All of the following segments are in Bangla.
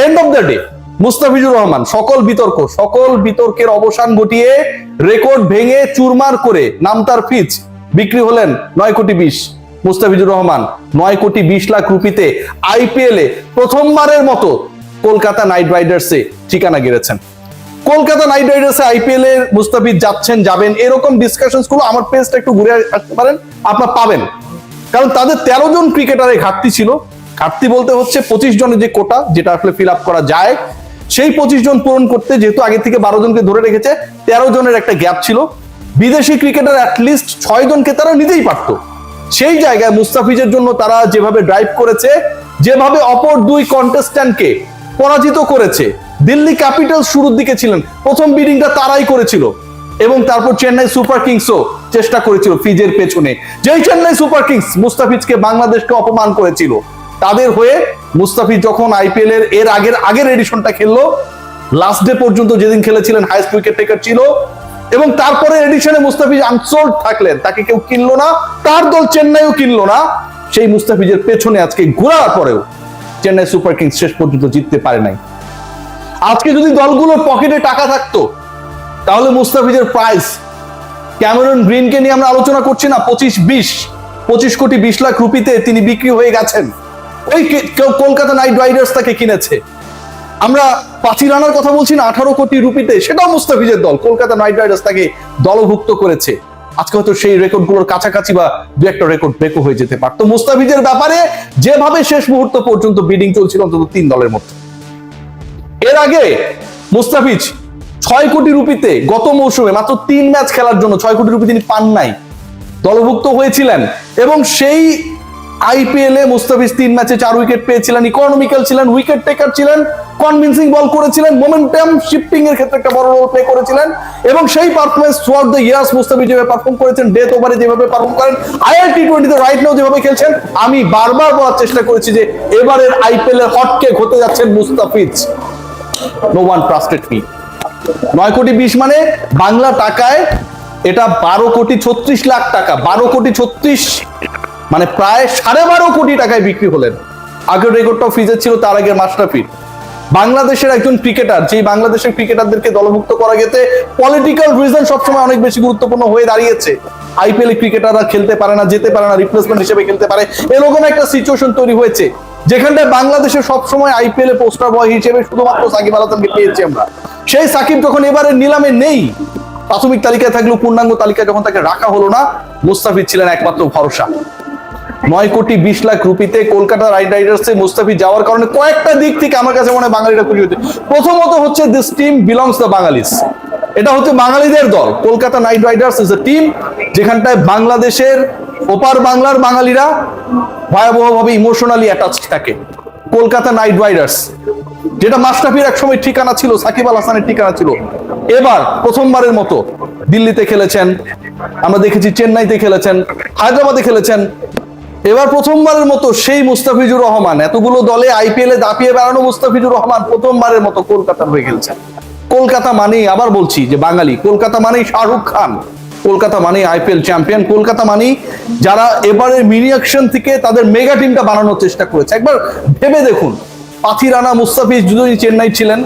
End of the day Mustafizur Rahman সকল বিতর্কের অবসান ঘটিয়ে রেকর্ড ভেঙে চুরমার করে নামতার ফিজ বিক্রি হলেন 9,20,00,000। মুস্তাফিজুর রহমান 9,20,00,000 রুপিতে আইপিএল এ প্রথমবারের মতো কলকাতা নাইট রাইডার্সে ঠিকানা গেড়েছেন। কলকাতা নাইট রাইডার্সে আইপিএল এর মুস্তাফিজ যাবেন এরকম ডিসকাশনস গুলো আমার পেজটা একটু ঘুরে আসতে পারেন, আপনারা পাবেন। কারণ তাদের 13 জন ক্রিকেটারের ঘাটতি ছিল। ঘাটতি বলতে হচ্ছে 25 জনের যে কোটা, যেটা আসলে ফিল আপ করা যায়, সেই 25 জন পূরণ করতে যেহেতু আগে থেকে 12 জনকে ধরে রেখেছে, 13 জনের একটা গ্যাপ ছিল। বিদেশি ক্রিকেটার অ্যাটলিস্ট 6 জনকে তারা নিতেই পারতো। সেই জায়গায় মুস্তাফিজের জন্য তারা যেভাবে ড্রাইভ করেছে, যেভাবে অপর দুই কন্টেস্ট্যান্টকে পরাজিত করেছে, দিল্লি ক্যাপিটালস শুরুর দিকে ছিলেন, প্রথম বিডিংটা তারাই করেছিল, এবং তারপর চেন্নাই সুপার কিংসও চেষ্টা করেছিল ফিজের পেছনে। যেই চেন্নাই সুপার কিংস মুস্তাফিজকে বাংলাদেশকে অপমান করেছিল, তাদের হয়ে মুস্তাফিজ যখন আইপিএল এর আগের এডিশনটা খেললো, লাস্ট ডে পর্যন্ত যেদিন খেলেছিলেন হাইয়েস্ট উইকেট টেকার ছিল, এবং তারপরে এডিশনে মুস্তাফিজ আনসোল্ড থাকলেন, তাকে কেউ কিনলো না, তার দল চেন্নাইও কিনলো না। সেই মুস্তাফিজের পেছনে আজকে ঘোরার পরেও চেন্নাই সুপার কিংস শেষ পর্যন্ত জিততে পারে নাই। আজকে যদি দলগুলোর পকেটে টাকা থাকতো, তাহলে মুস্তাফিজের প্রাইস, ক্যামেরন গ্রিনকে নিয়ে আমরা আলোচনা করছি না, 25,20,00,000 রুপিতে তিনি বিক্রি হয়ে গেছেন। ওই কলকাতা নাইট রাইডার্স তাকে কিনেছে। আমরা পাঁচি রানার কথা বলছি না, 18 কোটি রুপিতে, সেটাও মুস্তাফিজের দল, কলকাতা নাইট রাইডার্স তাকে দলভুক্ত করেছে। আজকে হয়তো সেই রেকর্ডগুলোর কাছাকাছি বা দু একটা রেকর্ড ব্রেকও হয়ে যেতে পারতো। মুস্তাফিজের ব্যাপারে যেভাবে শেষ মুহূর্ত পর্যন্ত বিডিং চলছিল অন্তত 3 দলের মধ্যে। এর আগে মুস্তাফিজ 6 কোটি রুপিতে গত মৌসুমে মাত্র 3 ম্যাচ খেলার জন্য 6 কোটি রুপি তিনি পান নাই, দলভুক্ত হয়েছিলেন, এবং সেই আইপিএল এ মুস্তাফিজ 3 ম্যাচে 4 উইকেট পেয়েছিলেন, ইকোনমিক্যাল ছিলেন, উইকেট টেকার ছিলেন, কনভিন্সিং বল করেছিলেন, মোমেন্টাম শিফটিং এর ক্ষেত্রে একটা বড় রোল প্লে করেছিলেন, এবং সেই performance throughout the years Mustafiz যেভাবে পারফর্ম করেছেন, ডেথ ওভারে যেভাবে পারফর্ম করেন, IL-T20 তে রাইট নাও যেভাবে খেলছেন, আমি বারবার বলার চেষ্টা করেছি যে এবারের আইপিএল এর হটকেক হতে যাচ্ছেন Mustafiz. No one trusted me. 9,20,00,000 মানে বাংলা টাকায় এটা 12,36,00,000 টাকা। 12,36,00,000 মানে প্রায় 12.5 কোটি টাকায় বিক্রি হলেন। আগের রেকর্ডটাও ফিজের ছিল, তার আগের মাস্টারফি। বাংলাদেশের একজন ক্রিকেটার, যে বাংলাদেশের ক্রিকেটারদেরকে দলভুক্ত করা গেছে, পলিটিক্যাল রিজন সবসময় অনেক বেশি গুরুত্বপূর্ণ হয়ে দাঁড়িয়েছে। আইপিএল ক্রিকেটাররা খেলতে পারে না, যেতে পারে না, রিপ্লেসমেন্ট হিসেবে খেলতে পারে, এরকম একটা সিচুয়েশন তৈরি হয়েছে, যেখানটায় বাংলাদেশের সবসময় আইপিএল এ পোস্টার বয় হিসেবে শুধুমাত্র সাকিব আল হাসানকে পেয়েছি আমরা। সেই সাকিব যখন এবারে নিলামে নেই, প্রাথমিক তালিকায় থাকলেও পূর্ণাঙ্গ তালিকায় যখন তাকে রাখা হলো না, মুস্তাফিজ ছিলেন একমাত্র ভরসা। 9,20,00,000 রুপিতে কলকাতা নাইট রাইডার্সে মুস্তাফিজ যাওয়ার কারণে কয়েকটা দিক থেকে আমার কাছে মনে হয় বাঙালিরা খুশি হচ্ছে। প্রথমত হচ্ছে দিস টিম বিলংস দ্য বাঙালিস, এটা হচ্ছে বাঙালিদের দল। Kolkata Knight Riders is a team যেখানটায় বাংলাদেশের ওপার বাংলার বাঙালিরা ভয়াবহভাবে ইমোশনালি অ্যাটাচড থাকে। কলকাতা নাইট রাইডার্স, যেটা মাশরাফির একসময় ঠিকানা ছিল, সাকিব আল হাসানের ঠিকানা ছিল, এবার প্রথমবারের মতো দিল্লিতে খেলেছেন, আমরা দেখেছি চেন্নাইতে খেলেছেন, হায়দ্রাবাদে খেলেছেন, এবার প্রথমবারের মতো সেই মুস্তাফিজুর রহমান, এতগুলো দলে আইপিএল এ দাপিয়ে বেড়ানো মুস্তাফিজুর রহমান প্রথমবারের মতো কলকাতার হয়ে খেলছেন। কলকাতা মানেই, আবার বলছি যে বাঙালি, কলকাতা মানেই শাহরুখ খান, কলকাতা মানেই আইপিএল চ্যাম্পিয়ন, কলকাতা মানেই যারা এবারের মিনি অ্যাকশন থেকে তাদের মেগা টিমটা বানানোর চেষ্টা করেছে। একবার ভেবে দেখুন, পাথি রানা, মুস্তাফিজ দুজনই চেন্নাই ছিলেন,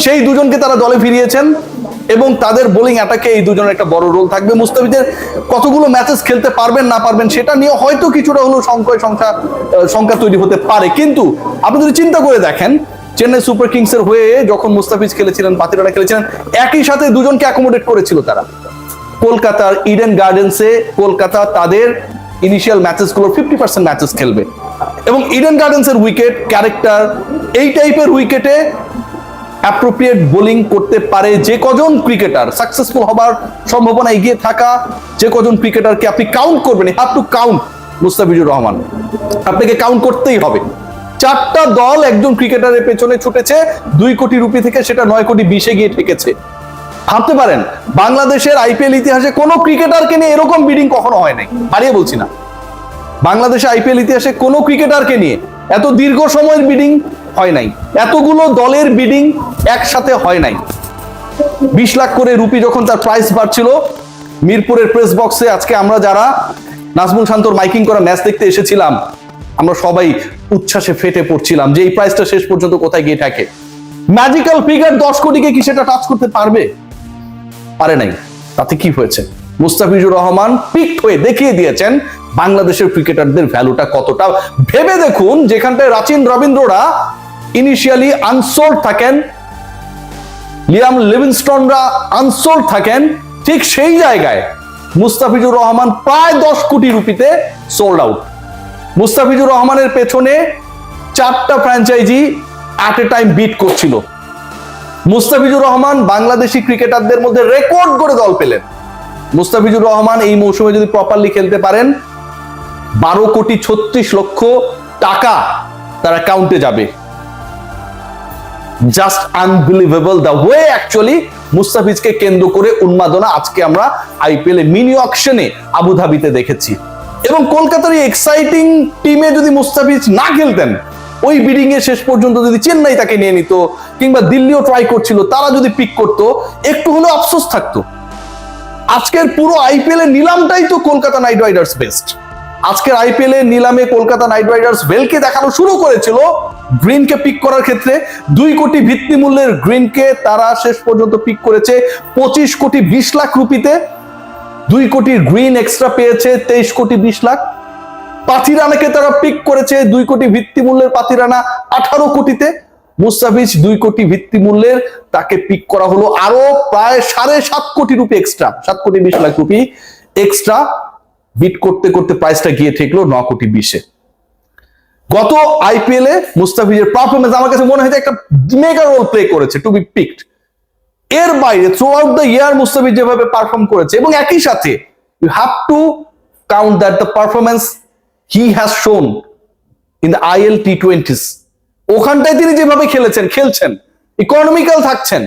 সেই দুজনকে তারা দলে ফিরিয়েছেন, এবং তাদের বোলিং অ্যাটাকে এই দুজনের একটা বড় রোল থাকবে। মুস্তাফিজের কতগুলো ম্যাচেস খেলতে পারবেন না পারবেন সেটা নিয়ে হয়তো কিছুটা হলেও সংখ্যা তৈরি হতে পারে, কিন্তু আপনি যদি চিন্তা করে দেখেন, চেন্নাই সুপার কিংসের হয়ে যখন মুস্তাফিজ খেলেছিলেন, পাথি রানা খেলেছিলেন, একই সাথে দুজনকে অ্যাকোমোডেট করেছিল তারা। কলকাতার ইডেন গার্ডেন্সে কলকাতা তাদের ইনিশিয়াল ম্যাচেস গুলো 50% ম্যাচেস খেলবে, এবং ইডেন গার্ডেন্সের উইকেট, ক্যারেক্টার, এই টাইপের উইকেটে অ্যাপ্রোপ্রিয়েট বোলিং করতে পারে যে কজন ক্রিকেটার, সাকসেসফুল হবার সম্ভাবনা এগিয়ে থাকা যে কজন ক্রিকেটারকে আপনি কাউন্ট করবেন, have to count Mustafizur Rahman, আপনাকে কাউন্ট করতেই হবে। 4টা দল একজন ক্রিকেটারের পেছনে ছুটেছে, 2 কোটি রুপি থেকে সেটা 9,20,00,000 গিয়ে ঠেকেছে। ভাবতে পারেন, বাংলাদেশের আইপিএল ইতিহাসে কোনো ক্রিকেটারকে নিয়ে এরকম বিডিং কখনো হয় নাই, বাড়িয়ে বলছি না, বাংলাদেশে আইপিএল ইতিহাসে কোনো ক্রিকেটারকে নিয়ে এত দীর্ঘ সময়ের বিডিং হয় নাই, এতগুলো দলের বিডিং একসাথে হয় নাই। 20 লাখ করে রুপি যখন তার প্রাইস বাড়ছিল, মিরপুরের প্রেস বক্সে আজকে আমরা যারা নাজমুল শান্তর মাইকিং করা ম্যাচ দেখতে এসেছিলাম, আমরা সবাই উচ্ছ্বাসে ফেটে পড়ছিলাম যে এই প্রাইসটা শেষ পর্যন্ত কোথায় গিয়ে থাকে। ম্যাজিক্যাল ফিগার 10 কোটিকে কি সেটা টাচ করতে পারবে? পারে নাই। তাতে কি হয়েছে? মুস্তাফিজুর রহমান পিকড হয়ে দেখিয়ে দিয়েছেন বাংলাদেশের ক্রিকেটারদের ভ্যালুটা কতটা। ভেবে দেখুন, যেখানটায় রাচিন রবীন্দ্ররা ইনিশিয়ালি আনসোল্ড থাকেন, লিয়াম লিভিংস্টনরা আনসোল্ড থাকেন, ঠিক সেই জায়গায় মুস্তাফিজুর রহমান প্রায় 10 কোটি রুপিতে সোল্ড আউট। মুস্তাফিজুর রহমানের পেছনে 4টা franchise at a time bid করছিল। মুস্তাফিজুর রহমান বাংলাদেশি ক্রিকেটারদের মধ্যে রেকর্ড করে দল পেলেন। মুস্তাফিজুর রহমান এই মৌসুমে যদি প্রপারলি খেলতে পারেন 12,36,00,000 টাকা তার অ্যাকাউন্টে যাবে। Just unbelievable the way actually মুস্তাফিজকে কেন্দ্র করে উন্মাদনা আজকে আমরা আইপিএল এ মিনি অকশনে আবুধাবিতে দেখেছি। এবং কলকাতার এই এক্সাইটিং টিমে যদি মুস্তাফিজ না খেলতেন, ওই বিডিং এ শেষ পর্যন্ত যদি চেন্নাই তাকে নিয়ে নিত কিংবা দিল্লিও ট্রাই করছিল, তারা যদি পিক করতো, একটু হলেও আফসোস থাকতো। আজকের পুরো আইপিএল এর নিলামটাই তো কলকাতা নাইট রাইডার্স বেস্ট। আজকের আইপিএল এর নিলামে কলকাতা নাইট রাইডার্স ভেলকে দেখানো শুরু করেছিল গ্রিনকে পিক করার ক্ষেত্রে। 2 কোটি ভিত্তি মূল্যের গ্রিনকে তারা শেষ পর্যন্ত পিক করেছে 25,20,00,000 রুপিতে। 2 কোটির গ্রিন এক্সট্রা পেয়েছে 23,20,00,000। পাথিরানাকে তারা পিক করেছে 2 কোটি ভিত্তি মূল্যের পাথিরানা 18 কোটিতে। মুস্তাফিজ 2 কোটি ভিত্তি মূল্যের, তাকে পিক করা হলো আরো প্রায় 7.5 crore rupee extra, 7,20,00,000 rupee extra. Bid করতে করতে প্রাইসটা গিয়ে ঠেকলো 9,20,00,000-এ। গত আইপিএল এ মুস্তাফিজের পারফরমেন্স আমার কাছে মনে হয় একটা মেগা রোল প্লে করেছে টু বি পিকড। এর বাইরে throughout the year Mustafiz যেভাবে পারফর্ম করেছে, এবং একই সাথে you have to count that the performance he has shown in the IL টি20s, ওখানটায় তিনি যেভাবে খেলছেন, ইকোনমিক্যাল থাকছেন।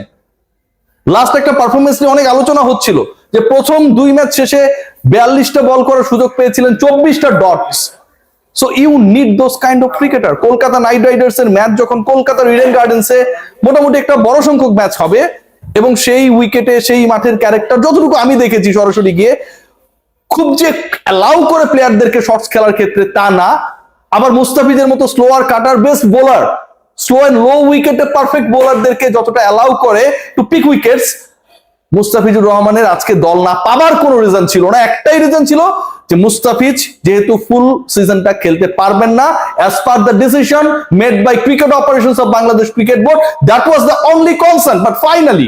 লাস্ট একটা পারফরমেন্স নিয়ে অনেক আলোচনা হচ্ছিল যে প্রথম 2 ম্যাচ শেষে 42টা বল করার সুযোগ পেয়েছিলেন, 24টা dots. So you need those kind of cricketer. Kolkata Knight Riders এর ম্যাচ যখন কলকাতার ইডেন গার্ডেন্সে মোটামুটি একটা বড় সংখ্যক ম্যাচ হবে, এবং সেই উইকেটে সেই মাঠের ক্যারেক্টার যতটুকু আমি দেখেছি সরাসরি গিয়ে, খুব যে অ্যালাউ করে প্লেয়ারদেরকে শর্টস খেলার ক্ষেত্রে তা না। আবার মুস্তাফিজের মতো slower cutter best bowler, slow and low উইকেটে পারফেক্ট বোলারদেরকে যতটা অ্যালাউ করে টু পিক উইকেটস, মুস্তাফিজুর রহমানের আজকে দল না পাবার কোনো রিজন ছিল না। একটাই রিজন ছিল যে মুস্তাফিজ যেহেতু ফুল সিজনটা খেলতে পারবেন না, as per the decision made by cricket operations of Bangladesh cricket board, that was the only concern. But finally